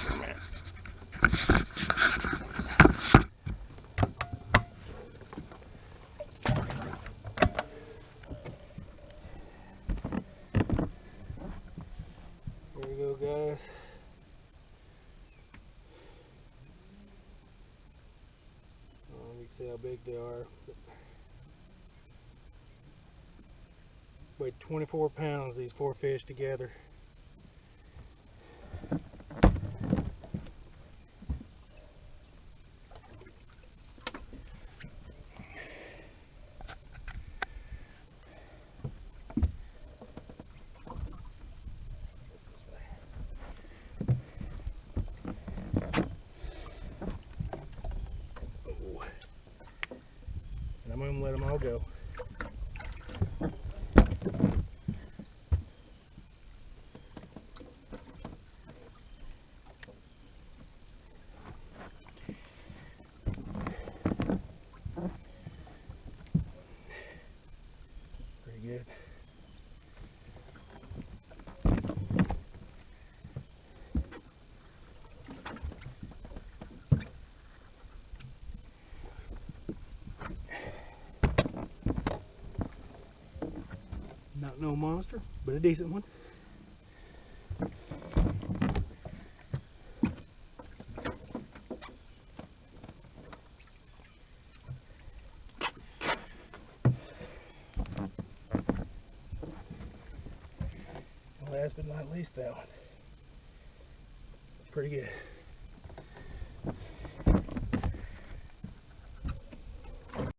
for a minute. There you go, guys. You can see how big they are. Weighed 24 pounds, these 4 fish together. And I'm going to let them all go. Pretty good. Not no monster, but a decent one. Last but not least, that one. Pretty good.